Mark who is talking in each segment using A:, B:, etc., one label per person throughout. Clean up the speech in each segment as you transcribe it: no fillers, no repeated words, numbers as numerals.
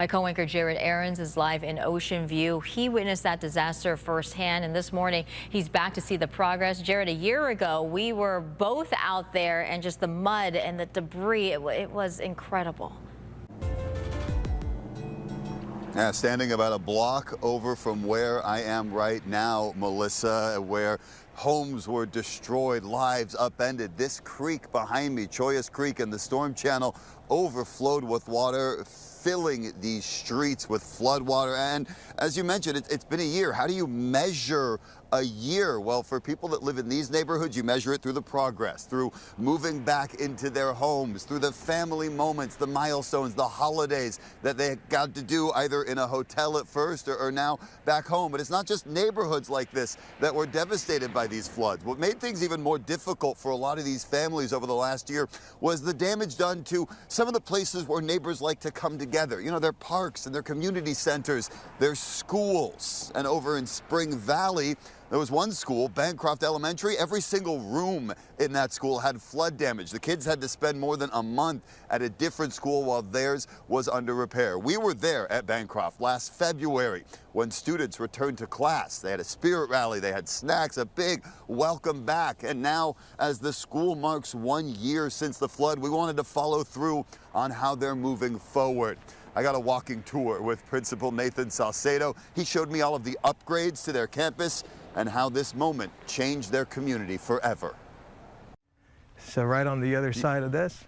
A: My co-anchor Jared Aarons is live in Ocean View. He witnessed that disaster firsthand, and this morning he's back to see the progress. Jared, a year ago, we were both out there, and just the mud and the debris, it was incredible.
B: Yeah, standing about a block over from where I am right now, Melissa, where homes were destroyed, lives upended. This creek behind me, Choyas Creek, and the storm channel overflowed with water, filling these streets with flood water. And as you mentioned, it's been a year. How do you measure a year? Well, for people that live in these neighborhoods, you measure it through the progress, through moving back into their homes, through the family moments, the milestones, the holidays that they got to do either in a hotel at first or now back home. But it's not just neighborhoods like this that were devastated by these floods. What made things even more difficult for a lot of these families over the last year was the damage done to some of the places where neighbors like to come together. You know, their parks and their community centers, their schools. And over in Spring Valley, there was one school, Bancroft Elementary. Every single room in that school had flood damage. The kids had to spend more than a month at a different school while theirs was under repair. We were there at Bancroft last February when students returned to class. They had a spirit rally, they had snacks, a big welcome back. And now, as the school marks 1 year since the flood, we wanted to follow through on how they're moving forward. I got a walking tour with Principal Nathan Salcedo. He showed me all of the upgrades to their campus and how this moment changed their community forever.
C: So right on the other side of this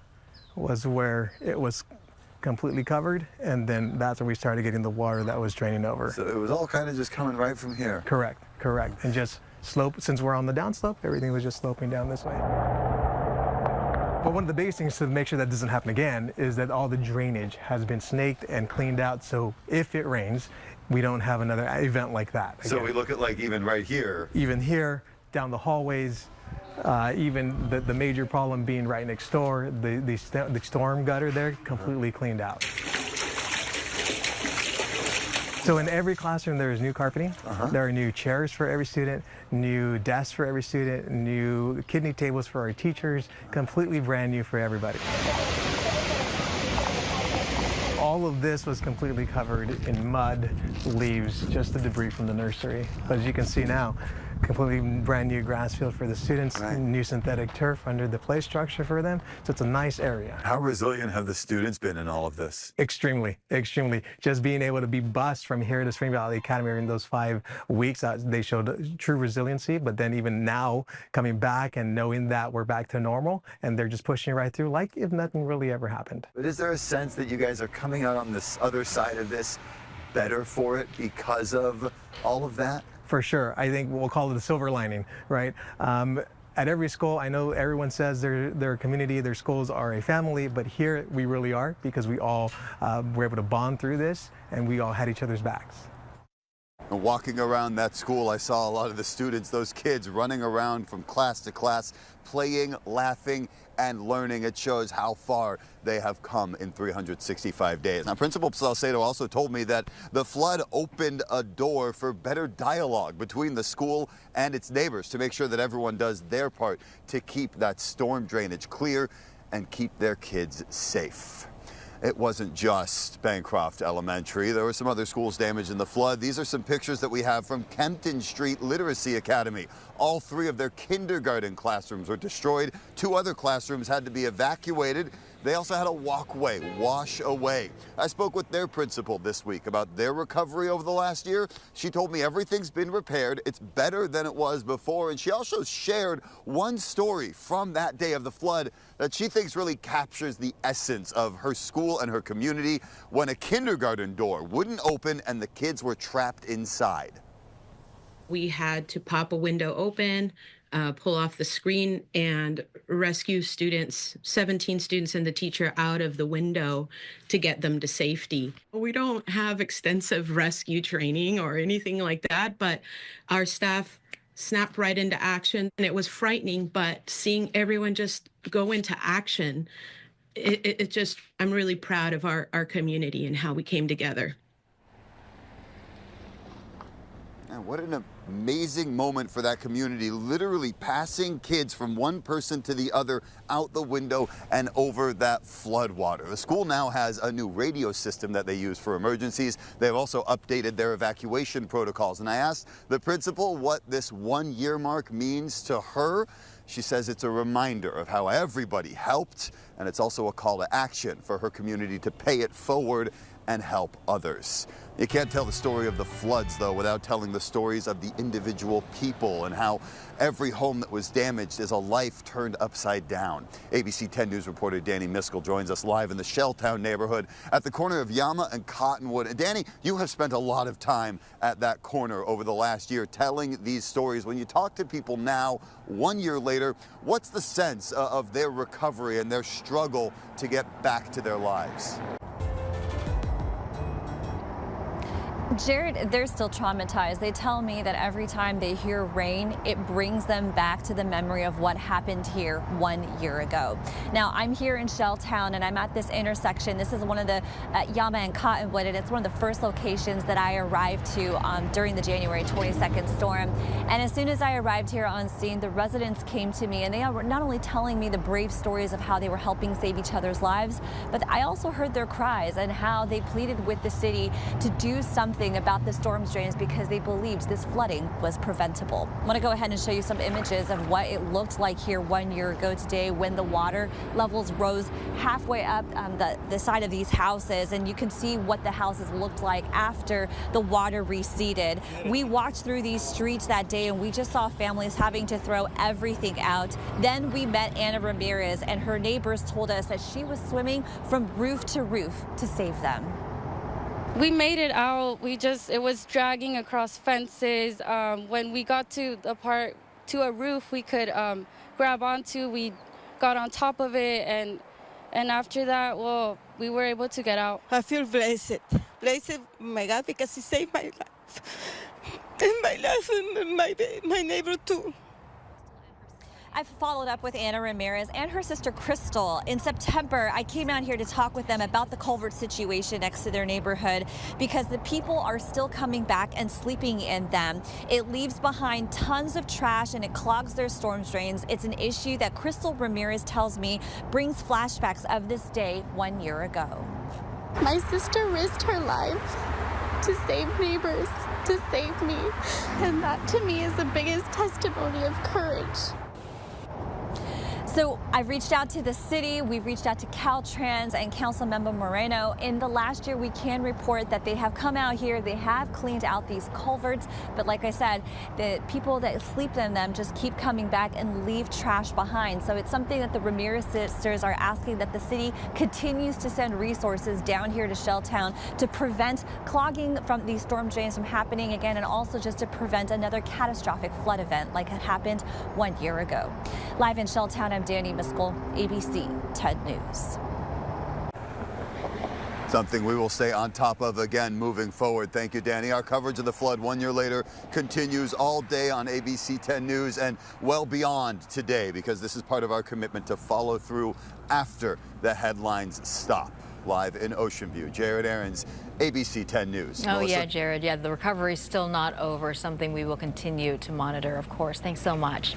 C: was where it was completely covered, and then that's where we started getting the water that was draining over.
B: So it was all kind of just coming right from here.
C: Correct. And just slope, since we're on the downslope, everything was just sloping down this way. But one of the biggest things to make sure that doesn't happen again is that all the drainage has been snaked and cleaned out, so if it rains, we don't have another event like that again.
B: So we look at like even right here.
C: Even here, down the hallways, even the major problem being right next door, the storm gutter there, completely cleaned out. So in every classroom there is new carpeting. There are new chairs for every student, new desks for every student, new kidney tables for our teachers, completely brand new for everybody. All of this was completely covered in mud, leaves, just the debris from the nursery. But as you can see now, completely brand new grass field for the students, new synthetic turf under the play structure for them. So it's a nice area.
B: How resilient have the students been in all of this?
C: Extremely. Just being able to be bused from here to Spring Valley Academy in those 5 weeks, they showed true resiliency. But then even now, coming back and knowing that we're back to normal, and they're just pushing right through like if nothing really ever happened.
B: But is there a sense that you guys are coming out on this other side of this better for it because of all of that?
C: For sure. I think we'll call it the silver lining, right? At every school, I know everyone says their community, their schools are a family, but here we really are because we all were able to bond through this and we all had each other's backs.
B: And walking around that school, I saw a lot of the students, those kids running around from class to class, playing, laughing, and learning. It shows how far they have come in 365 days. Now, Principal Salcedo also told me that the flood opened a door for better dialogue between the school and its neighbors to make sure that everyone does their part to keep that storm drainage clear and keep their kids safe. It wasn't just Bancroft Elementary. There were some other schools damaged in the flood. These are some pictures that we have from Kempton Street Literacy Academy. All 3 of their kindergarten classrooms were destroyed. 2 other classrooms had to be evacuated. They also had a walkway wash away. I spoke with their principal this week about their recovery over the last year. She told me everything's been repaired. It's better than it was before. And she also shared one story from that day of the flood that she thinks really captures the essence of her school and her community when a kindergarten door wouldn't open and the kids were trapped inside.
D: We had to pop a window open, pull off the screen, and rescue students, 17 students and the teacher, out of the window to get them to safety. We don't have extensive rescue training or anything like that, but our staff snapped right into action. And it was frightening, but seeing everyone just go into action, it just, I'm really proud of our community and how we came together.
B: And what an amazing moment for that community, literally passing kids from one person to the other out the window and over that flood water. The school now has a new radio system that they use for emergencies. They've also updated their evacuation protocols. And I asked the principal what this 1 year mark means to her. She says it's a reminder of how everybody helped, and it's also a call to action for her community to pay it forward and help others. You can't tell the story of the floods, though, without telling the stories of the individual people and how every home that was damaged is a life turned upside down. ABC 10 News reporter Danny Miskell joins us live in the Shelltown neighborhood at the corner of Yama and Cottonwood. And Danny, you have spent a lot of time at that corner over the last year telling these stories. When you talk to people now, 1 year later, what's the sense of their recovery and their struggle to get back to their lives?
E: Jared, they're still traumatized. They tell me that every time they hear rain, it brings them back to the memory of what happened here 1 year ago. Now, I'm here in Shelltown, and I'm at this intersection. This is one of the Yama and Cottonwood, and it's one of the first locations that I arrived to during the January 22nd storm. And as soon as I arrived here on scene, the residents came to me, and they were not only telling me the brave stories of how they were helping save each other's lives, but I also heard their cries and how they pleaded with the city to do something about the storm drains because they believed this flooding was preventable. I want to go ahead and show you some images of what it looked like here 1 year ago today when the water levels rose halfway up the side of these houses, and you can see what the houses looked like after the water receded. We walked through these streets that day and we just saw families having to throw everything out. Then we met Anna Ramirez, and her neighbors told us that she was swimming from roof to roof to save them.
F: We made it out. It was dragging across fences. When we got to the part, to a roof we could grab onto, we got on top of it, and after that, well, we were able to get out.
G: I feel blessed, oh my God, because he saved my life, and my life, and my neighbor too.
E: I've followed up with Anna Ramirez and her sister Crystal. In September, I came out here to talk with them about the culvert situation next to their neighborhood because the people are still coming back and sleeping in them. It leaves behind tons of trash and it clogs their storm drains. It's an issue that Crystal Ramirez tells me brings flashbacks of this day 1 year ago.
H: My sister risked her life to save neighbors, to save me. And that to me is the biggest testimony of courage.
E: So I've reached out to the city, we've reached out to Caltrans and Councilmember Moreno. In the last year, we can report that they have come out here, they have cleaned out these culverts, but like I said, the people that sleep in them just keep coming back and leave trash behind. So it's something that the Ramirez sisters are asking that the city continues to send resources down here to Shelltown to prevent clogging from these storm drains from happening again, and also just to prevent another catastrophic flood event like it happened 1 year ago. Live in Shelltown, I'm Danny Miskell, ABC 10 News.
B: Something we will stay on top of again moving forward. Thank you, Danny. Our coverage of the flood 1 year later continues all day on ABC 10 News and well beyond today, because this is part of our commitment to follow through after the headlines stop. Live in Ocean View, Jared Aarons, ABC 10 News.
A: Oh,
B: Melissa?
A: yeah, Jared. Yeah, the recovery is still not over. Something we will continue to monitor, of course. Thanks so much.